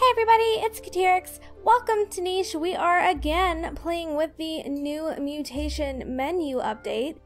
Hey everybody, it's Kateriix. Welcome to Niche. We are again playing with the new mutation menu update.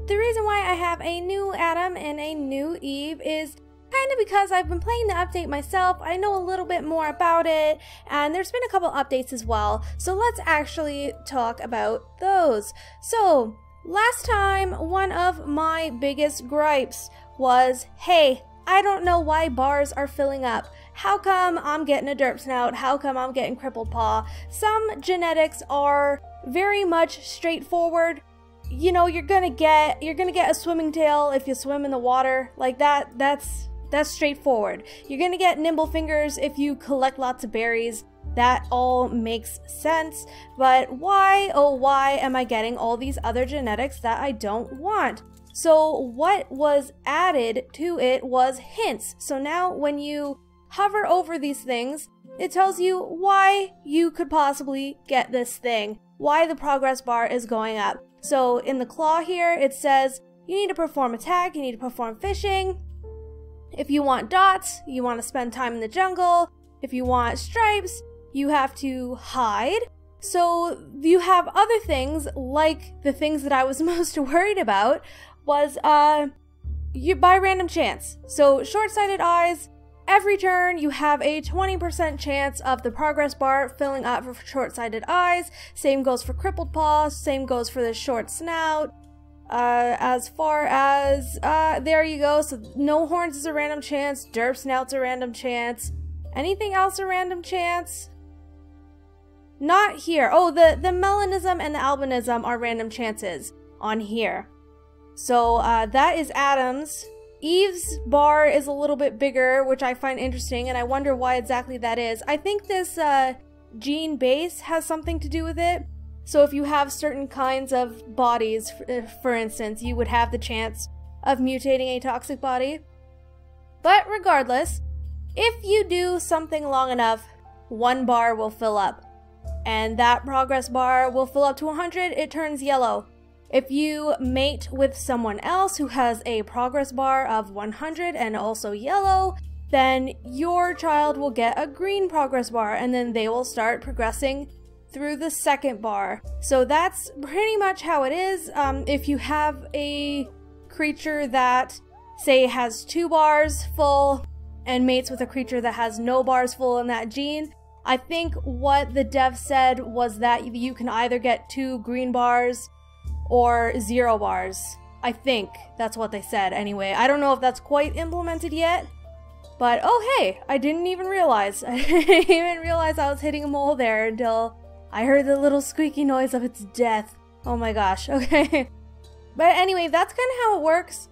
The reason why I have a new Adam and a new Eve is kind of because I've been playing the update myself. I know a little bit more about it, and there's been a couple updates as well. So let's actually talk about those. So last time, one of my biggest gripes was, hey, I don't know why bars are filling up. How come I'm getting a derp snout? How come I'm getting crippled paw? Some genetics are very much straightforward. You know, you're gonna get a swimming tail if you swim in the water. Like that's straightforward. You're gonna get nimble fingers if you collect lots of berries. That all makes sense. But why, oh why am I getting all these other genetics that I don't want? So what was added to it was hints. So now when you hover over these things, it tells you why you could possibly get this thing, why the progress bar is going up. So in the claw here, it says you need to perform attack, you need to perform fishing. If you want dots, you want to spend time in the jungle. If you want stripes, you have to hide. So you have other things, like the things that I was most worried about was you buy random chance. So short-sighted eyes, every turn you have a 20% chance of the progress bar filling up for short-sighted eyes. Same goes for crippled paw, same goes for the short snout. As far as, there you go, so no horns is a random chance, derp snout's a random chance. Anything else a random chance? Not here. Oh, the melanism and the albinism are random chances on here. So that is Adam's. Eve's bar is a little bit bigger, which I find interesting, and I wonder why exactly that is. I think this gene base has something to do with it. So if you have certain kinds of bodies, for instance, you would have the chance of mutating a toxic body. But regardless, if you do something long enough, one bar will fill up. And that progress bar will fill up to 100, it turns yellow. If you mate with someone else who has a progress bar of 100 and also yellow, then your child will get a green progress bar, and then they will start progressing through the second bar. So that's pretty much how it is. If you have a creature that, say, has 2 bars full and mates with a creature that has no bars full in that gene, I think what the dev said was that you can either get 2 green bars or 0 bars. I think that's what they said anyway. I don't know if that's quite implemented yet, but oh hey, I didn't even realize. I didn't even realize I was hitting a mole there until I heard the little squeaky noise of its death. Oh my gosh, okay. But anyway, that's kind of how it works.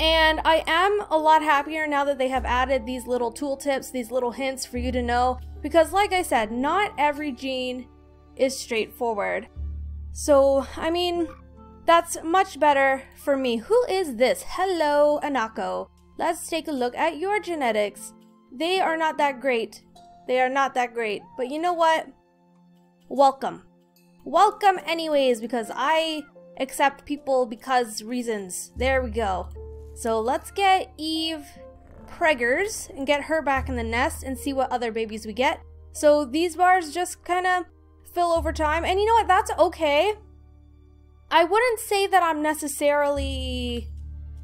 And I am a lot happier now that they have added these little tooltips, these little hints for you to know, because like I said, not every gene is straightforward. So, I mean, that's much better for me. Who is this? Hello, Anako. Let's take a look at your genetics. They are not that great. They are not that great. But you know what? Welcome. Welcome anyways, because I accept people because reasons. There we go. So let's get Eve preggers and get her back in the nest and see what other babies we get. So these bars just kind of fill over time, and you know what, that's okay. I wouldn't say that I'm necessarily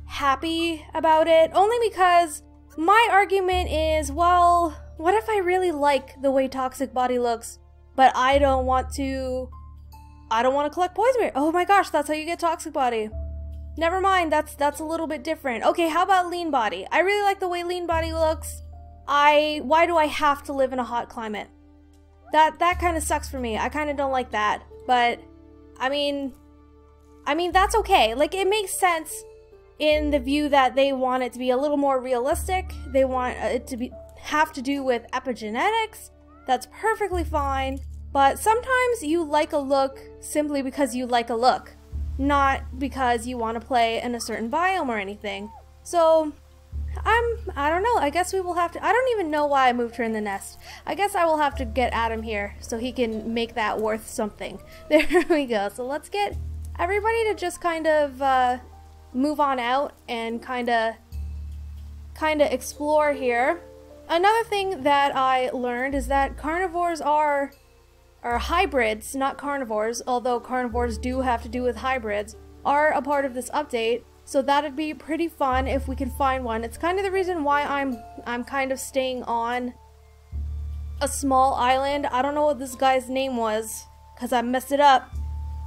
happy about it, only because my argument is, well, what if I really like the way toxic body looks, but I don't want to collect poison berry? Oh my gosh, that's how you get toxic body. Never mind, that's a little bit different. Okay, how about lean body? I really like the way lean body looks. Why do I have to live in a hot climate? That kind of sucks for me. I kind of don't like that. But I mean that's okay. Like, it makes sense in the view that they want it to be a little more realistic. They want it to have to do with epigenetics. That's perfectly fine. But sometimes you like a look simply because you like a look, not because you want to play in a certain biome or anything. So I don't know, I guess we will have to, I don't even know why I moved her in the nest. I guess I will have to get Adam here so he can make that worth something. There we go. So let's get everybody to just kind of move on out and kind of explore here. Another thing that I learned is that carnivores are hybrids, not carnivores, although carnivores do have to do with hybrids, are a part of this update. So that'd be pretty fun if we can find one. It's kind of the reason why I'm kind of staying on a small island. I don't know what this guy's name was, because I messed it up.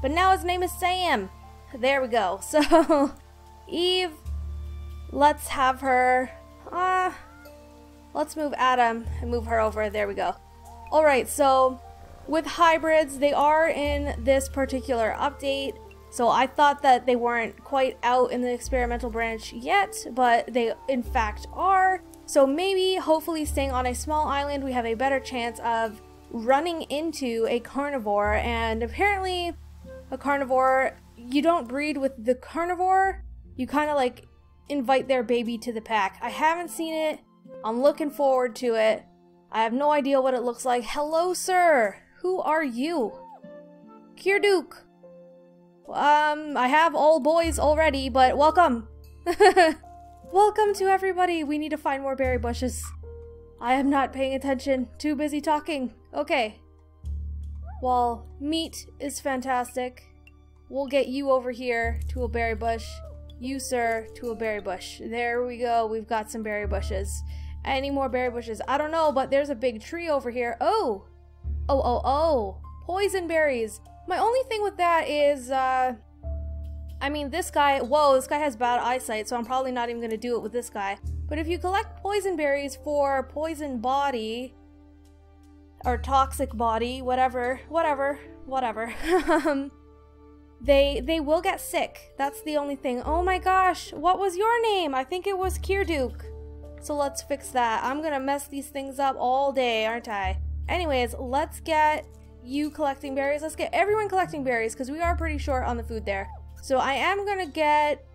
But now his name is Sam. There we go. So, Eve, let's have her, let's move Adam and move her over. There we go. Alright, so with hybrids, they are in this particular update. So I thought that they weren't quite out in the experimental branch yet, but they in fact are. So maybe, hopefully staying on a small island, we have a better chance of running into a carnivore. And apparently a carnivore, you don't breed with the carnivore, you kind of like invite their baby to the pack. I haven't seen it. I'm looking forward to it. I have no idea what it looks like. Hello, sir. Who are you? Kateriix. I have all boys already, but welcome. Welcome to everybody. We need to find more berry bushes. I am not paying attention. Too busy talking. Okay. Well, meat is fantastic. We'll get you over here to a berry bush. You, sir, to a berry bush. There we go. We've got some berry bushes. Any more berry bushes? I don't know, but there's a big tree over here. Oh! Oh. Poison berries. My only thing with that is, I mean, this guy, whoa, this guy has bad eyesight, so I'm probably not even going to do it with this guy. But if you collect poison berries for poison body, or toxic body, whatever, they will get sick. That's the only thing. Oh my gosh, what was your name? I think it was Kateriix. So let's fix that. I'm gonna mess these things up all day, aren't I? Anyways, let's get you collecting berries. Let's get everyone collecting berries, because we are pretty short on the food there. So I am gonna get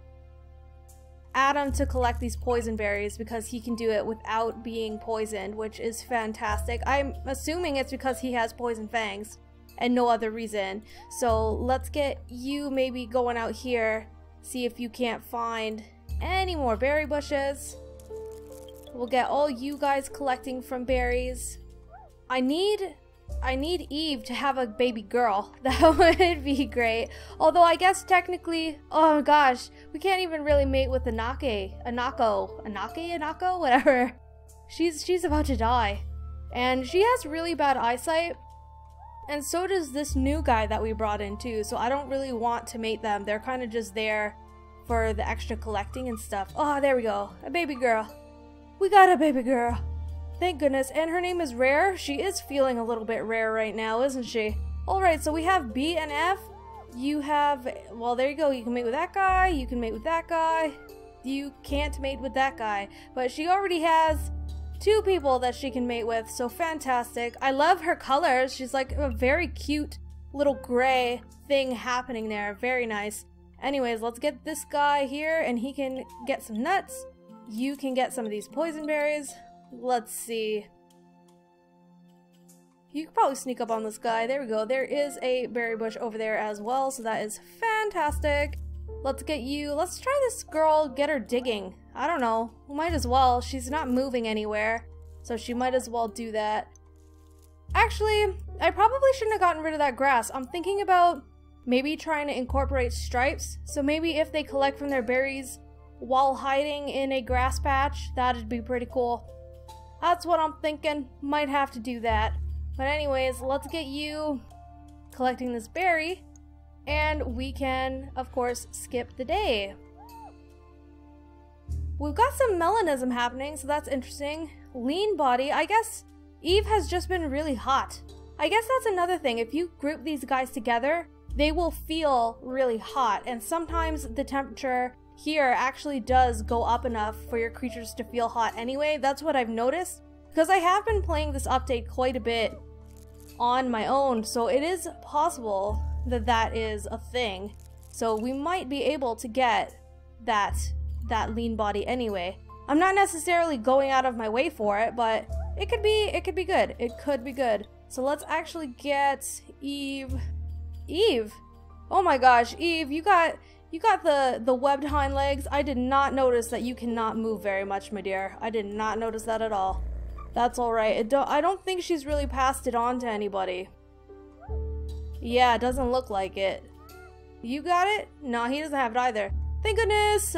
Adam to collect these poison berries because he can do it without being poisoned, which is fantastic. I'm assuming it's because he has poison fangs and no other reason. So let's get you maybe going out here, see if you can't find any more berry bushes. We'll get all you guys collecting from berries. I need Eve to have a baby girl. That would be great. Although I guess technically, oh my gosh, we can't even really mate with Anako, whatever. She's about to die. And she has really bad eyesight. And so does this new guy that we brought in too. So I don't really want to mate them. They're kind of just there for the extra collecting and stuff. Oh, there we go. A baby girl. We got a baby girl. Thank goodness. And her name is Rare. She is feeling a little bit rare right now, isn't she? Alright, so we have B and F. You have, well, there you go. You can mate with that guy. You can mate with that guy. You can't mate with that guy. But she already has 2 people that she can mate with, so fantastic. I love her colors. She's like a very cute little gray thing happening there. Very nice. Anyways, let's get this guy here and he can get some nuts. You can get some of these poison berries. Let's see. You could probably sneak up on this guy. There we go. There is a berry bush over there as well, so that is fantastic. Let's get you. Let's try this girl, get her digging. I don't know. Might as well. She's not moving anywhere, so she might as well do that. Actually, I probably shouldn't have gotten rid of that grass. I'm thinking about maybe trying to incorporate stripes. So maybe if they collect from their berries while hiding in a grass patch, that'd be pretty cool. That's what I'm thinking. Might have to do that. But anyways, let's get you collecting this berry, and we can, of course, skip the day. We've got some melanism happening, so that's interesting. Lean body. I guess Eve has just been really hot. I guess that's another thing. If you group these guys together, they will feel really hot, and sometimes the temperature here actually does go up enough for your creatures to feel hot anyway. That's what I've noticed, because I have been playing this update quite a bit on my own, so it is possible that that is a thing. So we might be able to get that lean body anyway. I'm not necessarily going out of my way for it, but it could be good. It could be good. So let's actually get Eve. Eve! Oh my gosh, Eve, you got the webbed hind legs. I did not notice that you cannot move very much, my dear. I did not notice that at all. That's alright. I don't think she's really passed it on to anybody. Yeah, it doesn't look like it. You got it? No, he doesn't have it either. Thank goodness!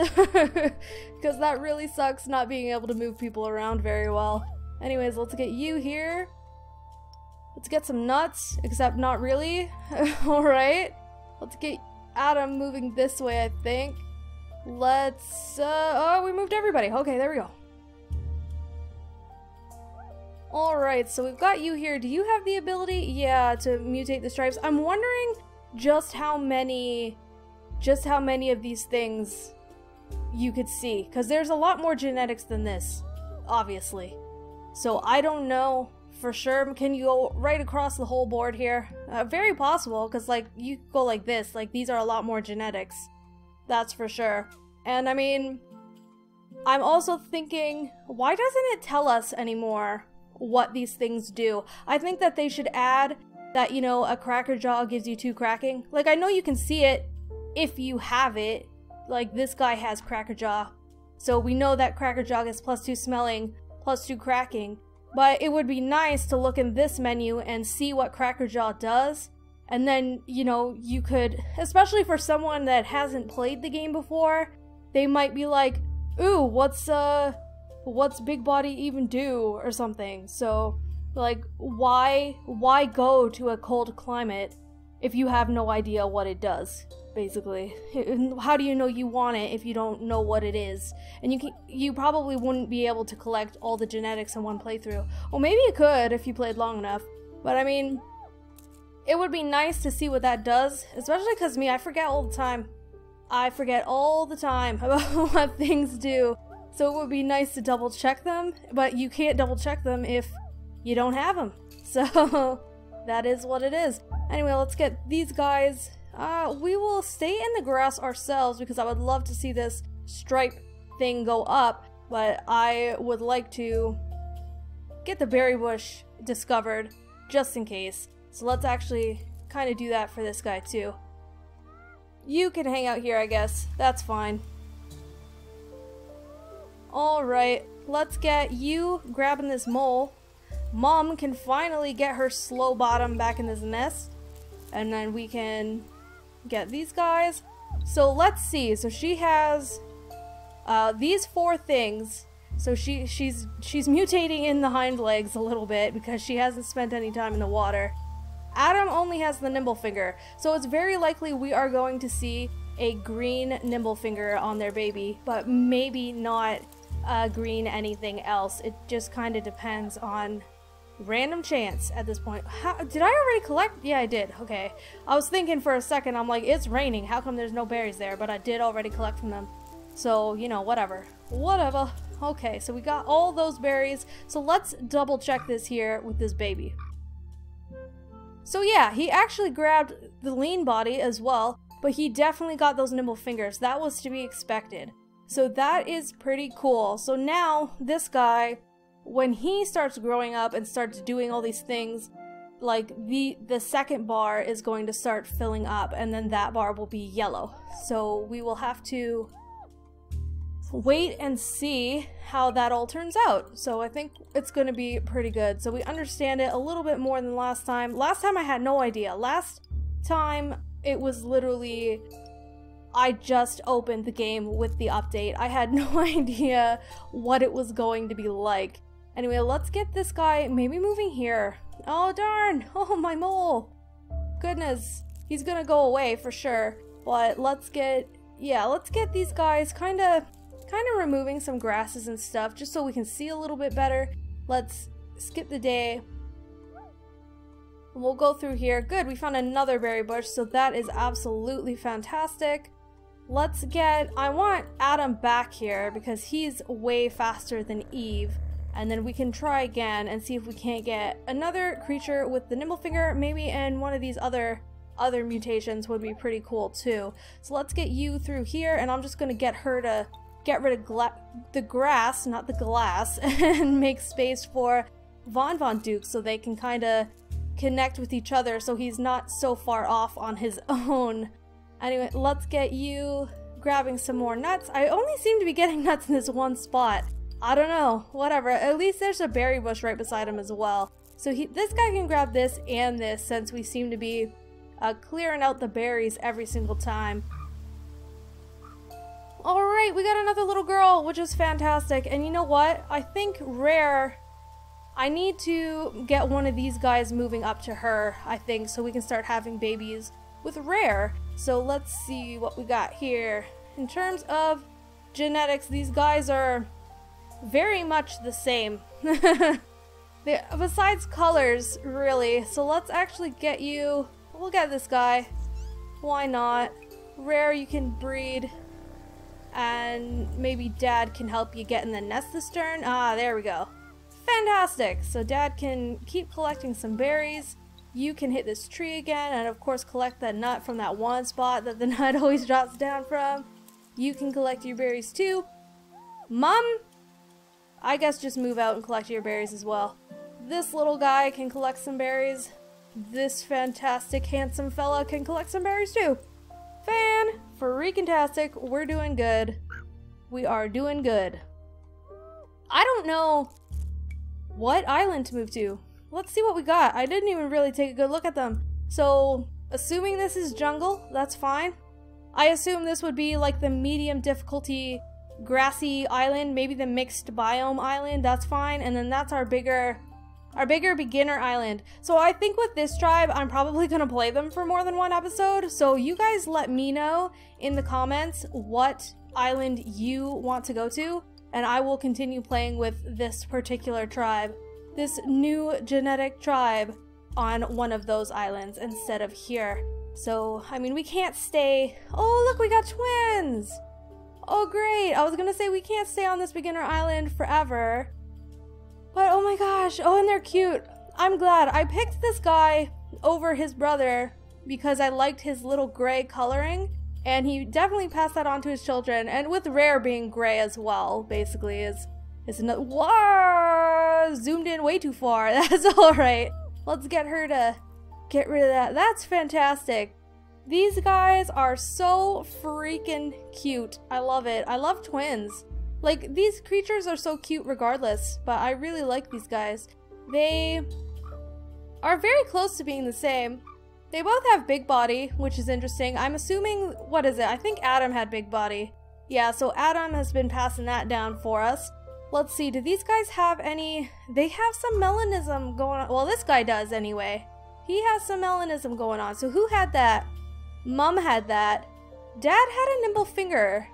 Because that really sucks not being able to move people around very well. Anyways, let's get you here. Let's get some nuts, except not really. Alright. Let's get Adam moving this way, I think. Let's, oh, we moved everybody. Okay, there we go. Alright, so we've got you here. Do you have the ability? Yeah, to mutate the stripes. I'm wondering just how many of these things you could see. Because there's a lot more genetics than this, obviously. So I don't know for sure. Can you go right across the whole board here? Very possible, because like you go like this. Like these are a lot more genetics. That's for sure. And I mean, I'm also thinking, why doesn't it tell us anymore what these things do? I think that they should add that, you know, a cracker jaw gives you 2 cracking. Like, I know you can see it if you have it. Like, this guy has cracker jaw. So we know that cracker jaw gets +2 smelling, +2 cracking. But it would be nice to look in this menu and see what cracker jaw does. And then, you know, you could, especially for someone that hasn't played the game before, they might be like, ooh, what's Big Body even do, or something. So, like, why go to a cold climate if you have no idea what it does, basically? How do you know you want it if you don't know what it is? And you probably wouldn't be able to collect all the genetics in one playthrough. Well, maybe you could if you played long enough, but I mean, it would be nice to see what that does, especially because I forget all the time. I forget all the time about what things do. So it would be nice to double check them, but you can't double check them if you don't have them. So that is what it is. Anyway, let's get these guys. We will stay in the grass ourselves because I would love to see this stripe thing go up, but I would like to get the berry bush discovered just in case. So let's actually kind of do that for this guy too. You can hang out here, I guess. That's fine. Alright, let's get you grabbing this mole. Mom can finally get her slow bottom back in this nest. And then we can get these guys. So let's see. So she has these 4 things. So she's mutating in the hind legs a little bit because she hasn't spent any time in the water. Adam only has the nimble finger. So it's very likely we are going to see a green nimble finger on their baby, but maybe not green anything else. It just kind of depends on random chance at this point. Did I already collect? Yeah, I did. Okay. I was thinking for a second, I'm like, it's raining. How come there's no berries there? But I did already collect from them. So, you know, whatever. Whatever. Okay, so we got all those berries. So let's double check this here with this baby. So yeah, he actually grabbed the lean body as well, but he definitely got those nimble fingers. That was to be expected. So that is pretty cool. So now, this guy, when he starts growing up and starts doing all these things, like the second bar is going to start filling up, and then that bar will be yellow. So we will have to wait and see how that all turns out. So I think it's going to be pretty good. So we understand it a little bit more than last time. Last time I had no idea. Last time it was literally, I just opened the game with the update. I had no idea what it was going to be like. Anyway, let's get this guy maybe moving here. Oh darn! Oh, my mole! Goodness, he's gonna go away for sure. But let's get these guys kind of removing some grasses and stuff just so we can see a little bit better. Let's skip the day. We'll go through here. Good, we found another berry bush, so that is absolutely fantastic. Let's get, I want Adam back here because he's way faster than Eve. And then we can try again and see if we can't get another creature with the nimble finger, maybe, and one of these other mutations would be pretty cool too. So let's get you through here, and I'm just gonna get her to get rid of the grass, not the glass, and make space for Von Duke so they can kind of connect with each other so he's not so far off on his own. Anyway, let's get you grabbing some more nuts. I only seem to be getting nuts in this one spot. I don't know, whatever. At least there's a berry bush right beside him as well. So this guy can grab this and this, since we seem to be clearing out the berries every single time. Alright, we got another little girl, which is fantastic. And you know what? I think Rare, I need to get one of these guys moving up to her, I think, so we can start having babies with Rare. So let's see what we got here. In terms of genetics, these guys are very much the same. Besides colors, really. So let's actually get you, we'll get this guy. Why not? Rare, you can breed. And maybe Dad can help you get in the nest this turn. Ah, there we go. Fantastic! So Dad can keep collecting some berries. You can hit this tree again, and of course collect that nut from that one spot that the nut always drops down from. You can collect your berries too. Mom, I guess just move out and collect your berries as well. This little guy can collect some berries. This fantastic handsome fella can collect some berries too. Fan-freaking-tastic. We're doing good. We are doing good. I don't know what island to move to. Let's see what we got. I didn't even really take a good look at them. So, assuming this is jungle, that's fine. I assume this would be like the medium difficulty grassy island, maybe the mixed biome island, that's fine. And then that's our bigger beginner island. So I think with this tribe, I'm probably gonna play them for more than one episode. So you guys let me know in the comments what island you want to go to, and I will continue playing with this particular tribe, this new genetic tribe, on one of those islands instead of here. So, I mean, we can't stay. Oh, look, we got twins! Oh, great. I was gonna say we can't stay on this beginner island forever. But oh my gosh, oh, and they're cute. I'm glad. I picked this guy over his brother because I liked his little gray coloring, and he definitely passed that on to his children, and with Rare being gray as well, basically, is another— Whoa! Zoomed in way too far. That's alright. Let's get her to get rid of that. That's fantastic. These guys are so freaking cute. I love it. I love twins. Like, these creatures are so cute regardless, but I really like these guys. They are very close to being the same. They both have big body, which is interesting. I'm assuming, what is it? I think Adam had big body. Yeah, so Adam has been passing that down for us. Let's see, do these guys have any— they have some melanism going on. Well, this guy does anyway. He has some melanism going on. So who had that? Mom had that. Dad had a nimble finger.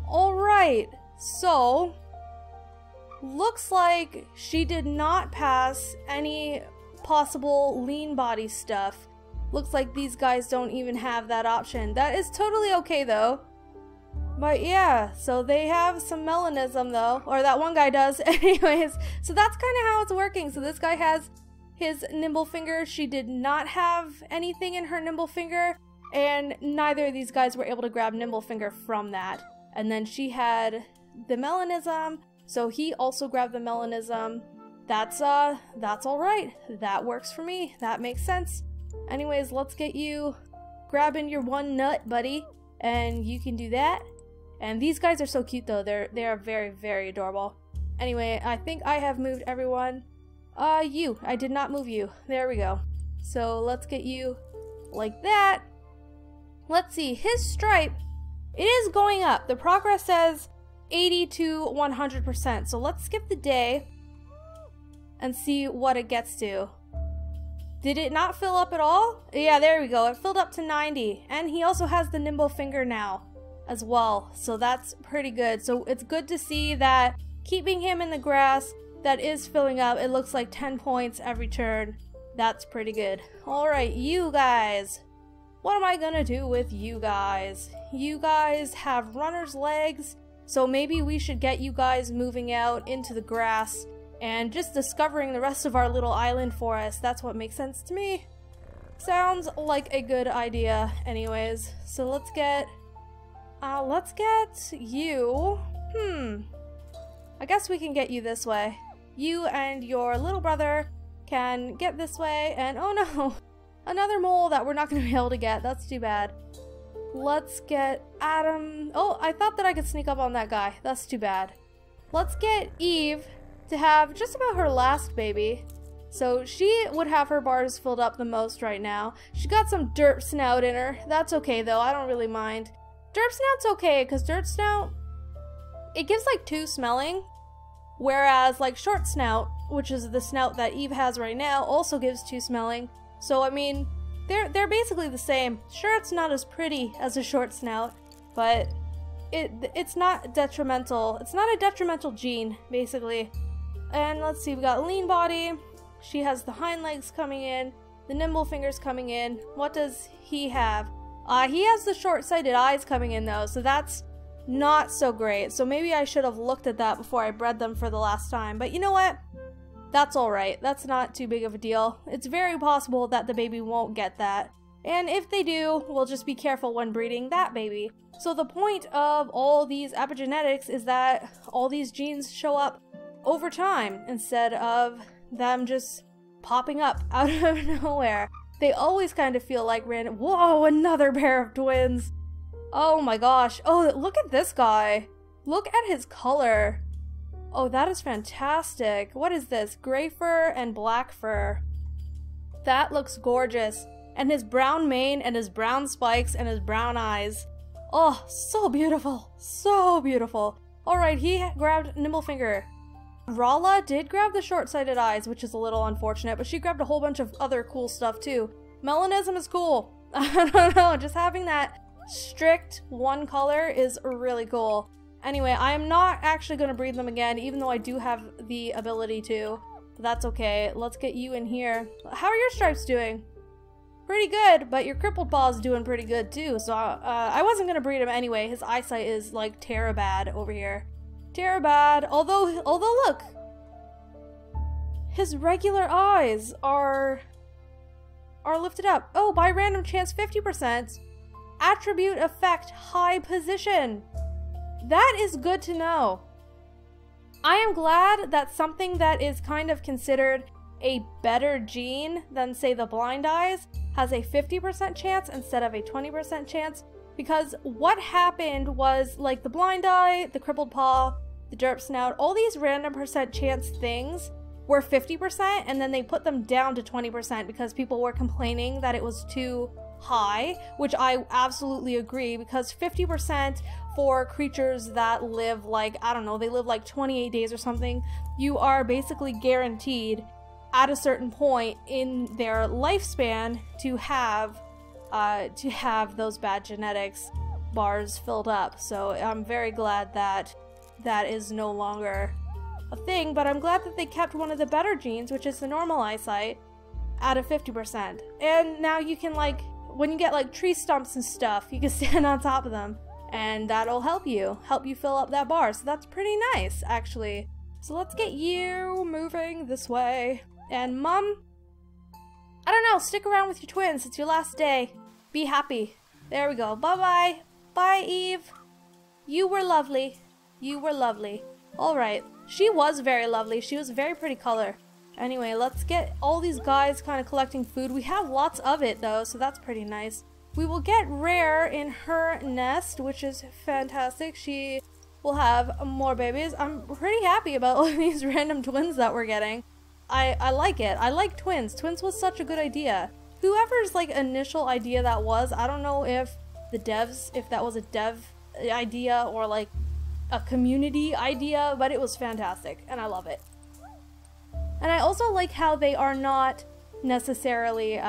Alright. So, looks like she did not pass any possible lean body stuff. Looks like these guys don't even have that option. That is totally okay though. But yeah, so they have some melanism though, or that one guy does. Anyways, so that's kind of how it's working. So this guy has his nimble finger. She did not have anything in her nimble finger, and neither of these guys were able to grab nimble finger from that. And then she had the melanism, so he also grabbed the melanism. That's all right. That works for me. That makes sense. Anyways, let's get you grabbing your one nut, buddy, and you can do that. And these guys are so cute though. They are very, very adorable. Anyway, I think I have moved everyone. You. I did not move you. There we go. So let's get you like that. Let's see. His stripe, it is going up. The progress says 80 to 100%. So let's skip the day and see what it gets to. Did it not fill up at all? Yeah, there we go. It filled up to 90. And he also has the nimble finger now as well. So that's pretty good. So it's good to see that keeping him in the grass, that is filling up. It looks like 10 points every turn. That's pretty good. Alright, you guys. What am I gonna do with you guys? You guys have runner's legs. So maybe we should get you guys moving out into the grass and just discovering the rest of our little island for us. That's what makes sense to me. Sounds like a good idea anyways. So let's get you. I guess we can get you this way. You and your little brother can get this way, and oh no, another mole that we're not going to be able to get. That's too bad. Let's get Adam. Oh, I thought that I could sneak up on that guy. That's too bad. let's get Eve to have just about her last baby. So she would have her bars filled up the most right now. She got some derp snout in her. That's okay though, I don't really mind. Derp snout's okay, because derp snout, it gives like 2 smelling. Whereas like short snout, which is the snout that Eve has right now, also gives 2 smelling. So I mean, they're basically the same. Sure, it's not as pretty as a short snout, but it's not detrimental. It's not a detrimental gene, basically. And let's see, we got lean body. She has the hind legs coming in, the nimble fingers coming in. What does he have? He has the short-sighted eyes coming in though, so that's not so great. So maybe I should have looked at that before I bred them for the last time. But you know what? That's alright. That's not too big of a deal. It's very possible that the baby won't get that. And if they do, we'll just be careful when breeding that baby. So the point of all these epigenetics is that all these genes show up over time instead of them just popping up out of nowhere. They always kind of feel like random. Whoa, another pair of twins. Oh my gosh. Oh, look at this guy. Look at his color. Oh, that is fantastic. What is this? Gray fur and black fur. That looks gorgeous. And his brown mane and his brown spikes and his brown eyes. Oh, so beautiful. So beautiful. Alright, he grabbed Nimblefinger. Rala did grab the short-sighted eyes, which is a little unfortunate, but she grabbed a whole bunch of other cool stuff too. Melanism is cool. I don't know, just having that strict one color is really cool. Anyway, I am not actually going to breed them again, even though I do have the ability to. But that's okay. Let's get you in here. How are your stripes doing? Pretty good, but your crippled paw is doing pretty good too, so I wasn't going to breed him anyway. His eyesight is like terabad over here. Terabad, although look, his regular eyes are lifted up. Oh, by random chance 50%. Attribute effect high position. That is good to know. I am glad that something that is kind of considered a better gene than, say, the blind eyes has a 50% chance instead of a 20% chance, because what happened was, like, the blind eye, the crippled paw, the derp snout, all these random percent chance things were 50%, and then they put them down to 20% because people were complaining that it was too high, which I absolutely agree, because 50% for creatures that live like, I don't know, they live like 28 days or something, you are basically guaranteed at a certain point in their lifespan to have those bad genetics bars filled up. So I'm very glad that that is no longer a thing, but I'm glad that they kept one of the better genes, which is the normal eyesight, at a 50%. And now you can, like, when you get like tree stumps and stuff, you can stand on top of them, and that'll help you fill up that bar. So that's pretty nice, actually. So let's get you moving this way. And Mom, I don't know, stick around with your twins. It's your last day. Be happy. There we go. Bye-bye. Bye, Eve. You were lovely. You were lovely. Alright. She was very lovely. She was a very pretty color. Anyway, let's get all these guys kind of collecting food. We have lots of it, though, so that's pretty nice. We will get Rare in her nest, which is fantastic. She will have more babies. I'm pretty happy about all these random twins that we're getting. I like it. I like twins. Twins was such a good idea. Whoever's, like, initial idea that was, I don't know if the devs, if that was a dev idea or, like, a community idea, but it was fantastic, and I love it. And I also like how they are not necessarily,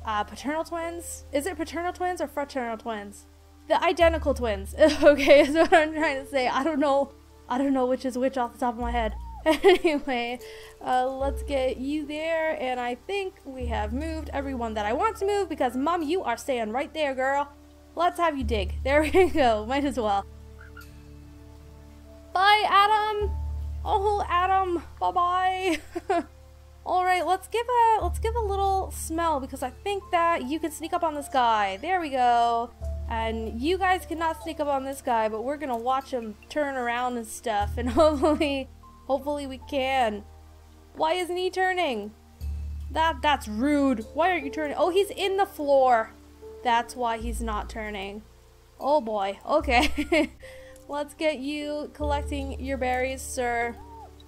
paternal twins? Is it paternal twins or fraternal twins? The identical twins. Okay, is what I'm trying to say. I don't know which is which off the top of my head. Anyway, let's get you there, and I think we have moved everyone that I want to move, because Mom, you are staying right there, girl. Let's have you dig. There we go. Might as well. Bye, Adam. Oh, Adam. Bye-bye. All right, let's give a little smell, because I think that you can sneak up on this guy. There we go. And you guys cannot sneak up on this guy, but we're gonna watch him turn around and stuff, and hopefully we can. Why isn't he turning? That's rude. Why aren't you turning? Oh, he's in the floor. That's why he's not turning. Oh boy. Okay. Let's get you collecting your berries, sir.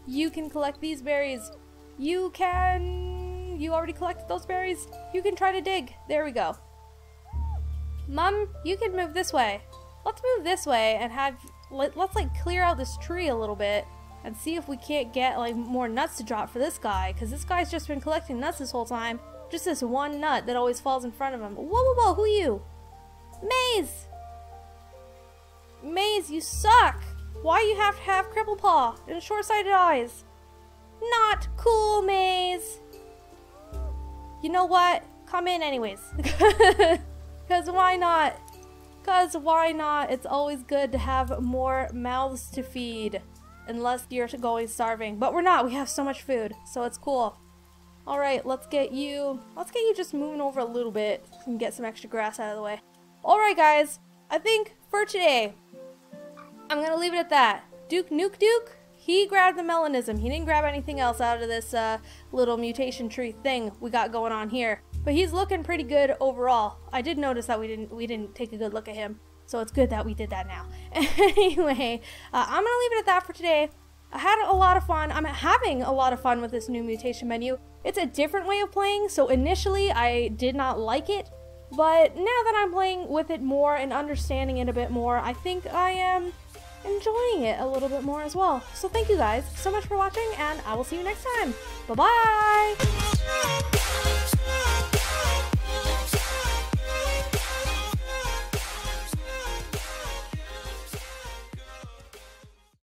You can collect these berries. You already collected those berries? You can try to dig. There we go. Mom, you can move this way. Let's move this way and let's like clear out this tree a little bit and see if we can't get like more nuts to drop for this guy, because this guy's just been collecting nuts this whole time. Just this one nut that always falls in front of him. Whoa, whoa, whoa, who are you? Maze! Maze, you suck! Why you have to have cripple paw and short-sighted eyes? Not cool, Maze! You know what? Come in anyways. Because why not? Because why not? It's always good to have more mouths to feed. Unless you're going starving. But we're not. We have so much food. So it's cool. Alright, let's get you just moving over a little bit and get some extra grass out of the way. Alright guys, I think for today, I'm gonna leave it at that. Duke, he grabbed the melanism. He didn't grab anything else out of this little mutation tree thing we got going on here. But he's looking pretty good overall. I did notice that we didn't take a good look at him. So it's good that we did that now. Anyway, I'm gonna leave it at that for today. I had a lot of fun. I'm having a lot of fun with this new mutation menu. It's a different way of playing, so initially I did not like it. But now that I'm playing with it more and understanding it a bit more, I think I am enjoying it a little bit more as well. So thank you guys so much for watching, and I will see you next time. Bye-bye!